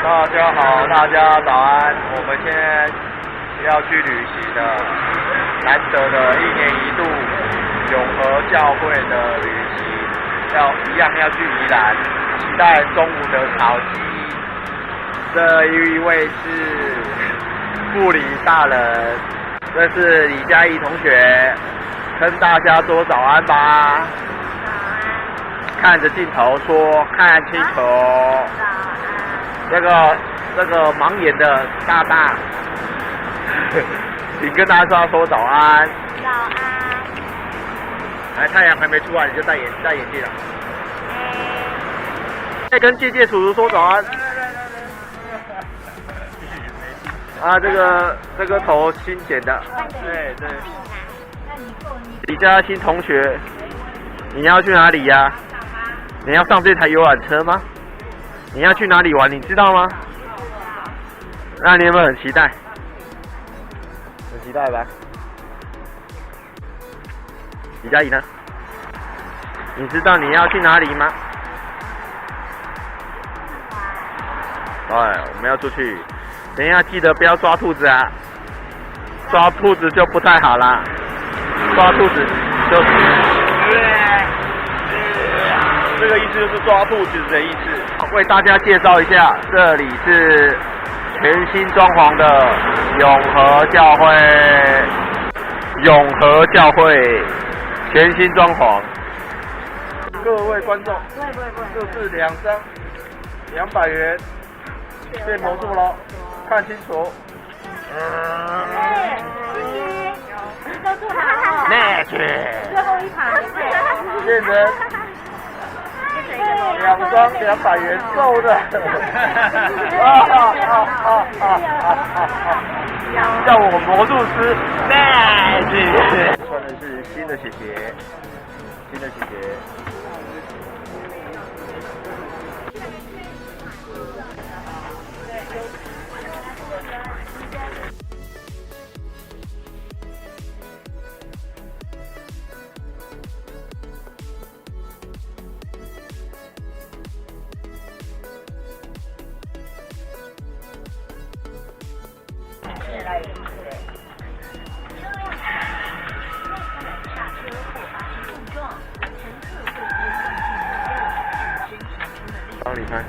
大家好，大家早安。我们现在要去旅行了，难得的1年1度永和教会的旅行，一样要去宜兰，期待中午的烤鸡。这一位是副理大人，这是李嘉怡同学，跟大家说早安吧。看着镜头说，看清楚。这个盲眼的大大，请跟大家说早安。早安。来，太阳还没出来，你就戴眼镜了。再跟姐姐叔叔说早安。啊，这个头新剪的。对对。李嘉欣同学，你要去哪里呀？你要上这台游览车吗？你要去哪里玩？你知道吗？那你有没有很期待？很期待吧？李嘉怡呢？你知道你要去哪里吗？哎，我们要出去，等一下记得不要抓兔子啊！抓兔子就不太好啦，抓兔子就这个意思就是抓兔子的意思。为大家介绍一下，这里是全新装潢的永和教会，全新装潢。各位观众，这是2张200元变魔术咯，看清楚。都做好。那去。最后一盘。变成2张200元收的。叫我魔术师 Magic。穿的是新的鞋，帮你看。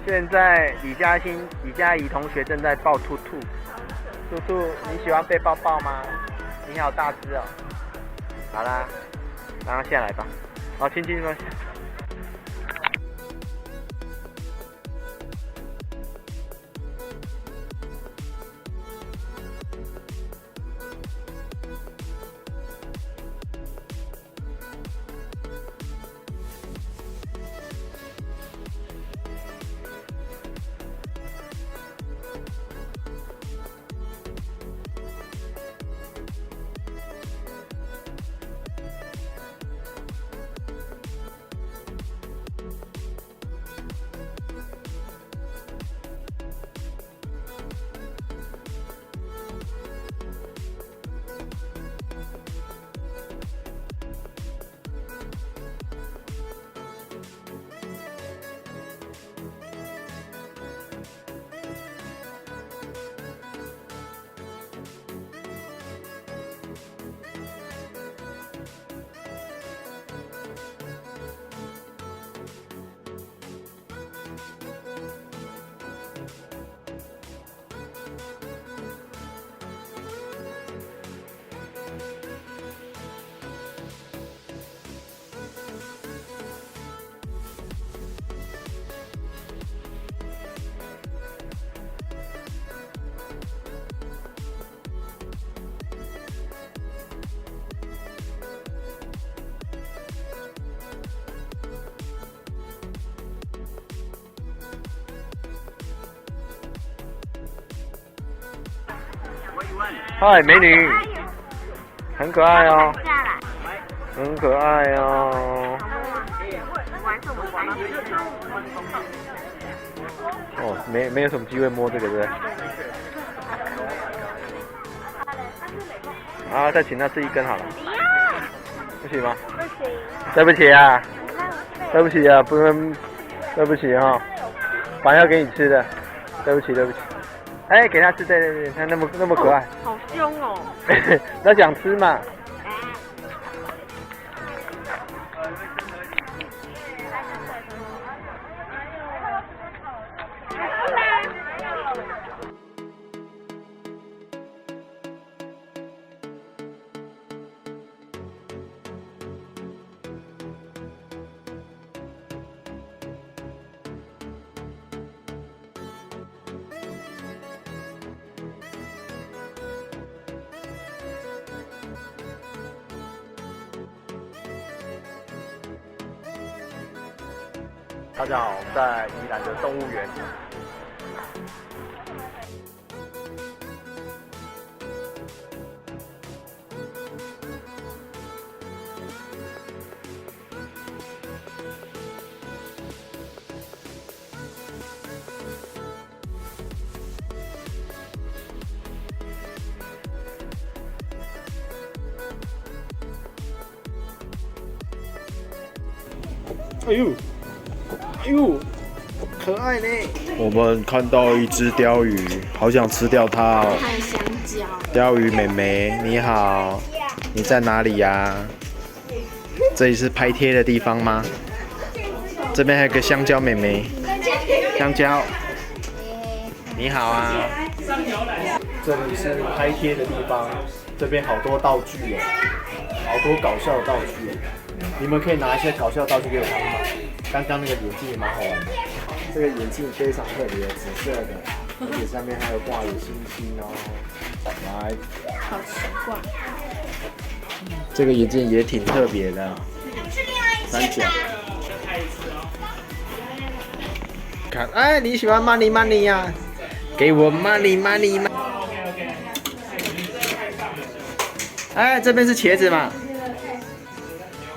现在李嘉怡同学正在抱兔兔。兔兔，你喜欢被抱抱吗？你好大只哦。好啦，让它下来吧。好，轻轻说。嗨，美女，很可爱哦，很可爱哦。哦，没有什么机会摸这个，对不对？啊，再请他吃一根好了。不行吗？不行。对不起啊，对不起啊，不能，对不起哈，反正要给你吃的，对不起对不起。哎，给他吃，对，他那么可爱。好凶哦。他想吃嘛。大家好，我们在宜兰的动物园。哎呦！哎呦，可爱呢！我们看到一只鲷鱼，好想吃掉它哦。看香蕉。鲷鱼妹妹，你好，你在哪里呀？这里是拍贴的地方吗？这边还有个香蕉妹妹，香蕉，你好啊。这里是拍贴的地方，这边好多道具哦，好多搞笑的道具哦。你们可以拿一些搞笑道具给我看吗？刚刚那个眼镜也蛮好玩的，这个眼镜非常特别，紫色的，而且上面还有挂有星星哦。来，好奇怪。这个眼镜也挺特别的，三角。看，哎，你喜欢 money 呀？给我 money。哎，这边是茄子嘛？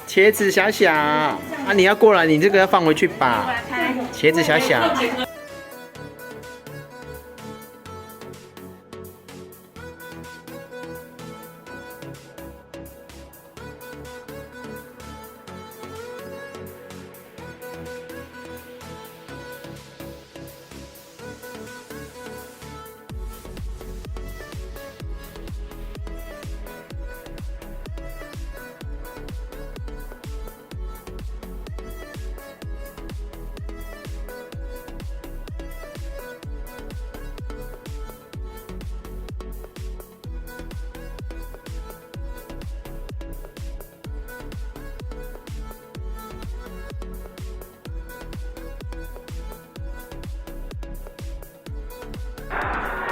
茄子小小啊，你要过来，你这个要放回去吧。茄子小小。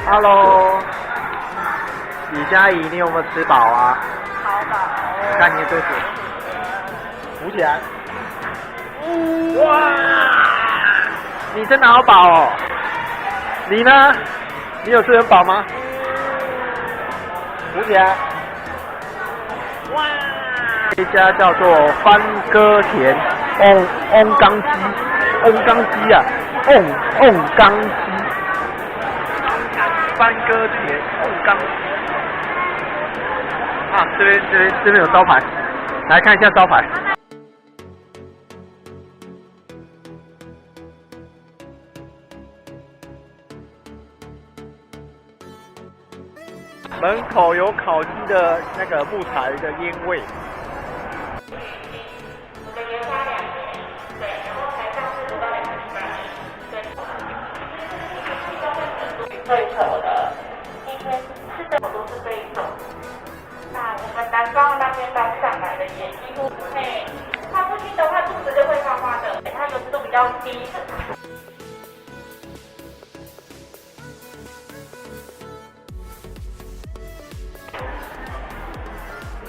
Hello， 李佳怡，你有没有吃饱啊？好饱。我看你的肚子，扶起来。哇，你真的好饱哦。你呢？你有吃很饱吗？扶起来。哇，这家叫做番哥田翁冈鸡啊，翁冈鸡。番哥田翁冈啊，这边有招牌，来看一下招牌。门口有烤鸡的那个木材的烟味。对手的，今天吃的都是对手。那我们南方那边搬上来的也几乎不会，它不轻的话肚子就会发发的，它油脂都比较低。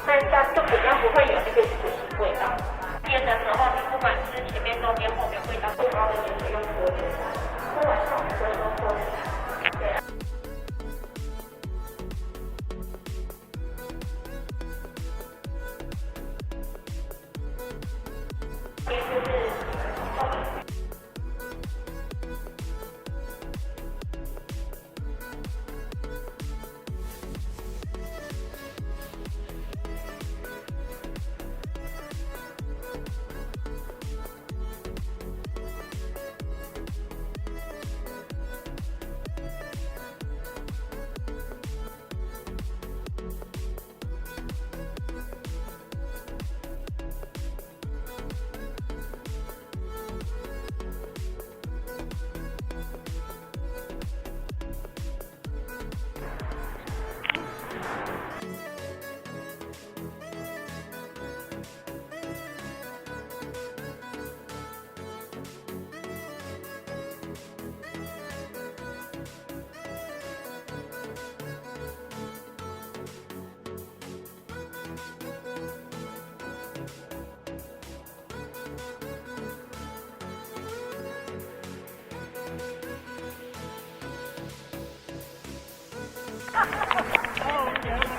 但是它就比较不会有那个水味道。煎的时候，你不管是前面、中间、后面，味道最高的就是用锅子，不管是我们说锅子。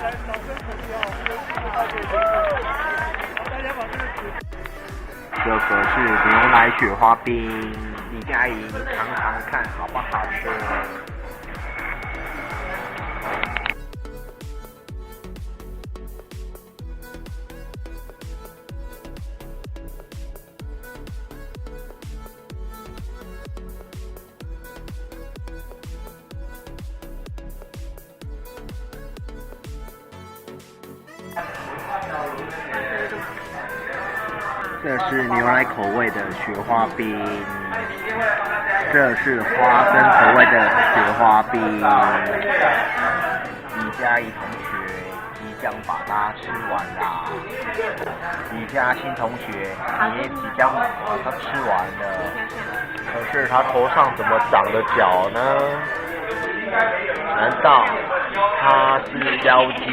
这个是牛奶雪花冰，李佳怡，你尝尝看好不好吃？这是牛奶口味的雪花冰，这是花生口味的雪花冰。李佳怡同学即将把它吃完啦。李嘉欣同学也即将把它吃完了，可是他头上怎么长了角呢？难道他是妖精？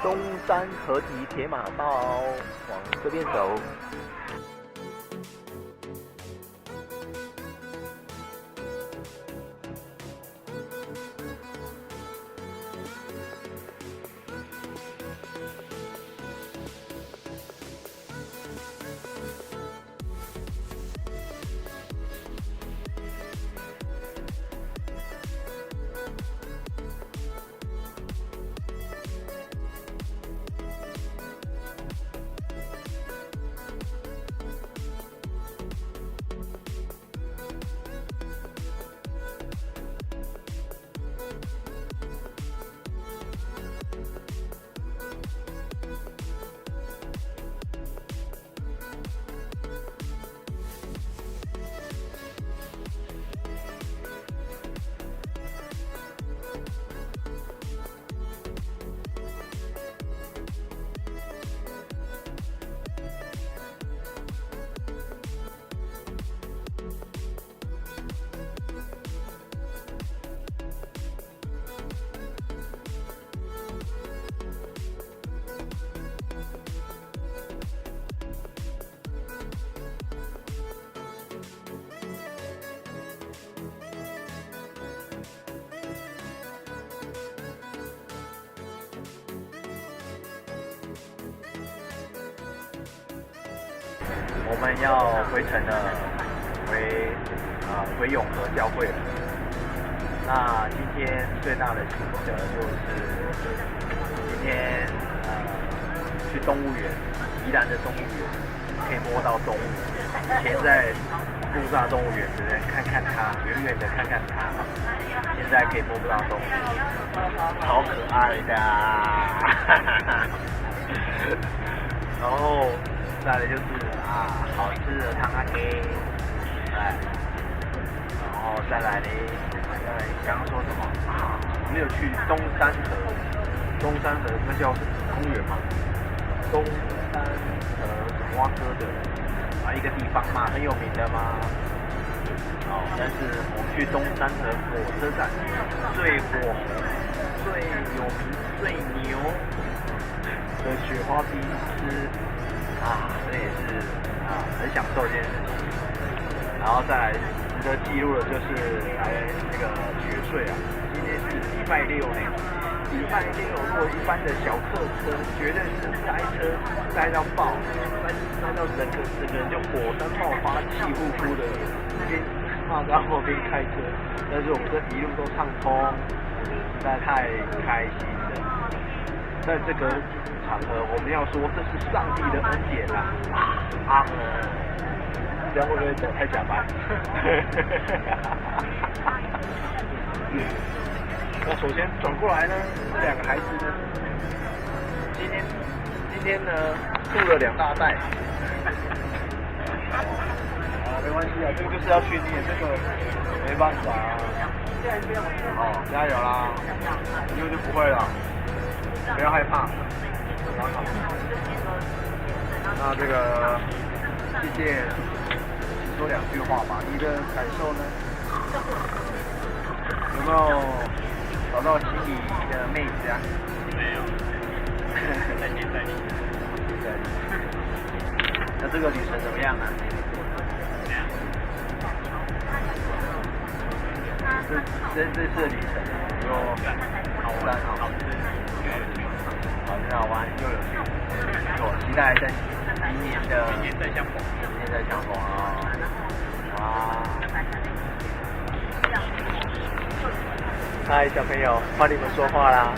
中山合体铁马道往这边走。我们要回程了，回永和教会了。那今天最大的心得就是今天去动物园，宜兰的动物园可以摸到动物。以前在木栅动物园只能看看它，远远的看看它，现在可以摸不到动物，超可爱的。然后再来就是好吃的汤阿给，然后再来呢，刚刚说什么没有去东山河那叫公园吗？东山河什么歌的一个地方嘛，很有名的嘛。但是我们去东山河火车站最火红、最有名、最牛的雪花冰吃这也是很享受这件事情。然后再来值得记录的就是那个雪隧今天是礼拜六呢，礼拜六如果一般的小客车绝对是塞车塞到爆，塞到整个人就火山爆发，气呼呼的，边骂在后边开车，但是我们这一路都畅通，实在太开心了。在这个场合，我们要说这是上帝的恩典啊！这样会不会走太假掰？那首先转过来呢，这两个孩子呢，今天呢吐了2大袋。没关系这个就是要训练，这个没办法加油啦！以后就不会了，不要害怕。那这个谢谢说2句话吗？你的感受呢？有没有找到心仪的妹子啊？没有。在你。那这个旅程怎么样啊？这次的旅程有好玩好吃，很好玩又有趣，我期待在明年再相逢啊！嗨，小朋友，换你们说话啦！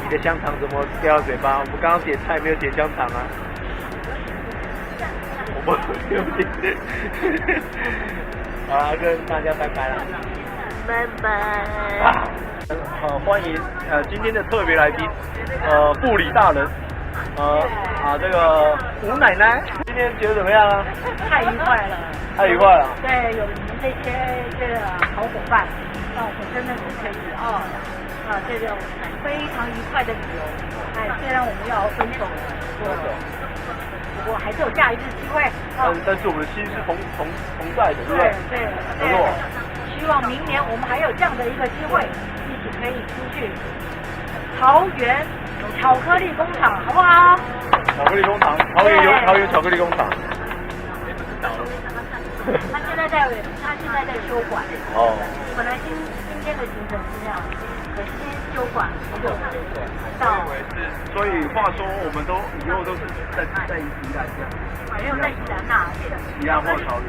你的香肠怎么掉到嘴巴？我们刚刚点菜没有点香肠啊！我们没有点。好啦，跟大家拜拜了。拜拜。欢迎今天的特别来宾护理大人这个吴奶奶，今天觉得怎么样啊？太愉快了。太愉快了。对，有你们这些好伙伴，让我真的是可以这种非常愉快的旅游。虽然我们要分手了，不过还是有下一次机会。但是我们的心是同在的，对不对？对。没错。希望明年我们还有这样的一个机会，一起可以出去桃园巧克力工厂，好不好？巧克力工厂，桃园巧克力工厂。他现在在修管。本来今天的行程是这样，可是修管就到。所以话说，我们以后都是在宜兰这样。没有在宜兰呐，宜兰或桃园。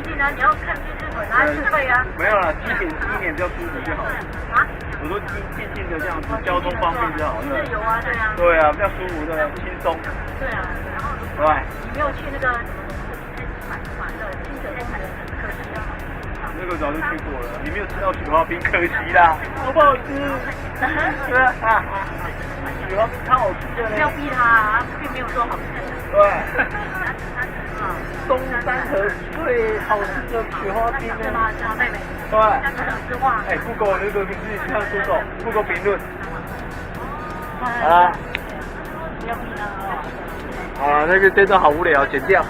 宜兰你要看就是拿自费啊。没有啦，第一年比较舒服就好了。我说静静的这样子，交通方便就好了。自由啊，对啊。对啊，比较舒服的，轻松。对啊，然后对。你没有去那个清水公园，可惜啊。那个早就去过了，你没有吃到雪花冰，可惜啦。好不好吃？雪花冰超好吃的。不要逼他，并没有说好吃。对。东山河最好吃的雪花冰对吗？妹妹。对。实话。Google 那个名字你看 Google 评论。好啦。不要逼他。好了，那个这段好无聊，剪掉。